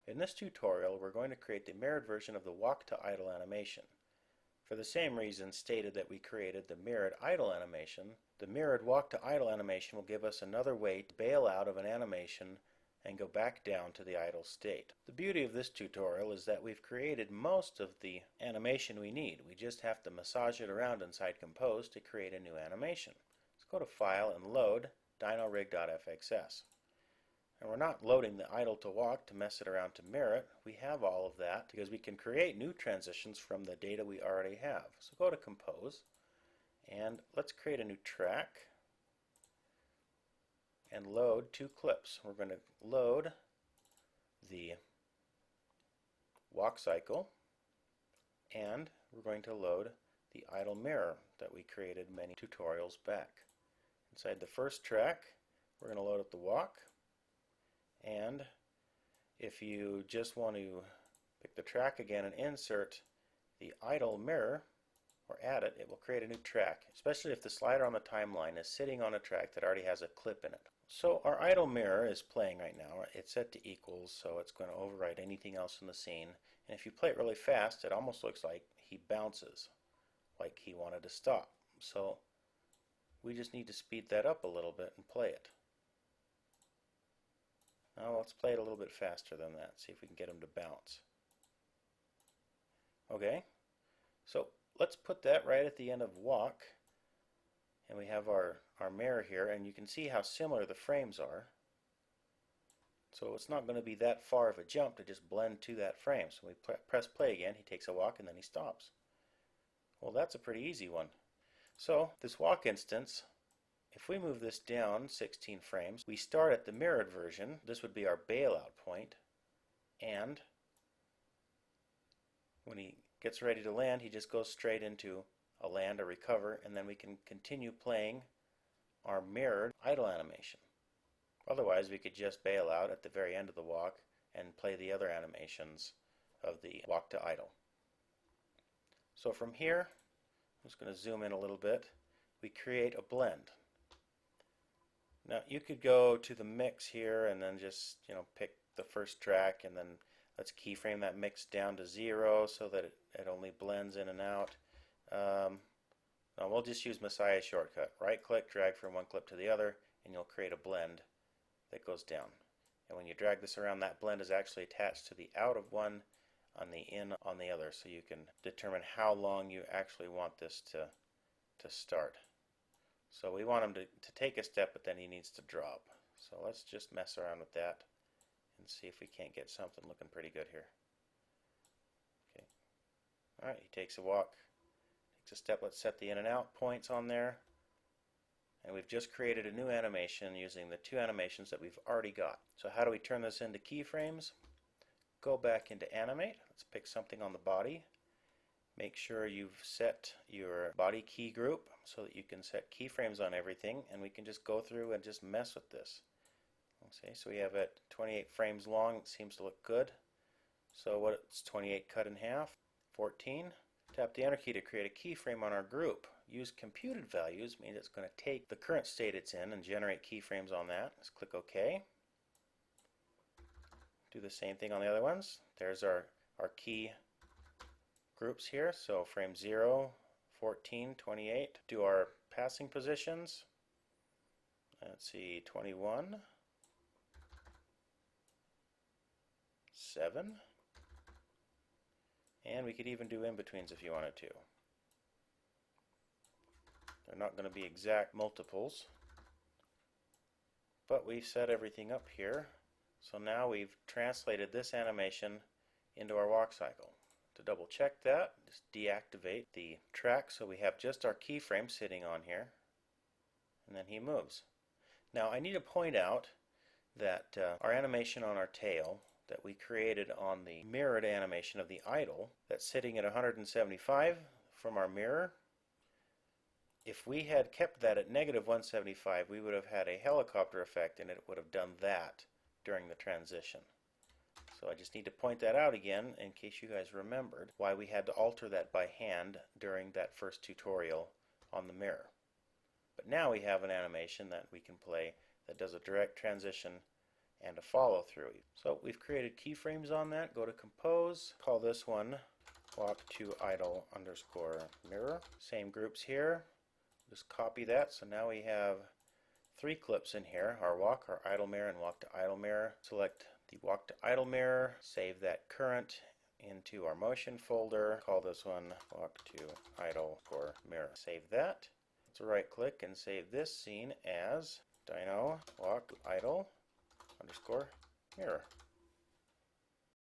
In this tutorial, we're going to create the mirrored version of the walk to idle animation. For the same reason stated that we created the mirrored idle animation, the mirrored walk to idle animation will give us another way to bail out of an animation and go back down to the idle state. The beauty of this tutorial is that we've created most of the animation we need. We just have to massage it around inside Compose to create a new animation. Let's go to File and Load dinorig.fxs. And we're not loading the idle to walk to mess it around to mirror it. We have all of that because we can create new transitions from the data we already have. So go to Compose and let's create a new track and load two clips. We're going to load the walk cycle and we're going to load the idle mirror that we created many tutorials back. Inside the first track, we're going to load up the walk. And if you just want to pick the track again and insert the idle mirror or add it, it will create a new track, especially if the slider on the timeline is sitting on a track that already has a clip in it. So our idle mirror is playing right now. It's set to equals, so it's going to override anything else in the scene. And if you play it really fast, it almost looks like he bounces, like he wanted to stop. So we just need to speed that up a little bit and play it. Now let's play it a little bit faster than that, see if we can get him to bounce. Okay, so let's put that right at the end of walk, and we have our mirror here, and you can see how similar the frames are. So it's not going to be that far of a jump to just blend to that frame. So we press play again, he takes a walk and then he stops. Well, that's a pretty easy one. So this walk instance, if we move this down 16 frames, we start at the mirrored version. This would be our bailout point, and when he gets ready to land, he just goes straight into a land, a recover, and then we can continue playing our mirrored idle animation. Otherwise, we could just bail out at the very end of the walk and play the other animations of the walk to idle. So from here, I'm just going to zoom in a little bit. We create a blend. Now you could go to the mix here and then just pick the first track, and then let's keyframe that mix down to 0 so that it only blends in and out. Now we'll just use Messiah's shortcut. Right click, drag from one clip to the other, and you'll create a blend that goes down. And when you drag this around, that blend is actually attached to the out of one on the in on the other, so you can determine how long you actually want this to start. So we want him to take a step, but then he needs to drop. So let's just mess around with that and see if we can't get something looking pretty good here. Okay. Alright, he takes a walk, takes a step. Let's set the in and out points on there. And we've just created a new animation using the two animations that we've already got. So how do we turn this into keyframes? Go back into animate. Let's pick something on the body. Make sure you've set your body key group so that you can set keyframes on everything, and we can just go through and just mess with this. Okay, so we have it 28 frames long. It seems to look good. So it's 28 cut in half, 14. Tap the enter key to create a keyframe on our group. Use computed values means it's going to take the current state it's in and generate keyframes on that. Let's click OK. Do the same thing on the other ones. There's our key groups here. So frame 0, 14, 28. Do our passing positions. Let's see, 21, 7. And we could even do in-betweens if you wanted to. They're not going to be exact multiples, but we've set everything up here. So now we've translated this animation into our walk cycle. To double check that, just deactivate the track so we have just our keyframe sitting on here, and then he moves. Now I need to point out that our animation on our tail that we created on the mirrored animation of the idle, that's sitting at 175 from our mirror, if we had kept that at negative 175, we would have had a helicopter effect, and it would have done that during the transition. So I just need to point that out again in case you guys remembered why we had to alter that by hand during that first tutorial on the mirror. But now we have an animation that we can play that does a direct transition and a follow through. So we've created keyframes on that. Go to Compose, call this one walk to idle underscore mirror. Same groups here. Just copy that. So now we have 3 clips in here, our walk, our idle mirror, and walk to idle mirror. Select the walk to idle mirror, save that current into our motion folder. Call this one walk to idle or mirror. Save that. Let's right click and save this scene as dyno walk idle underscore mirror.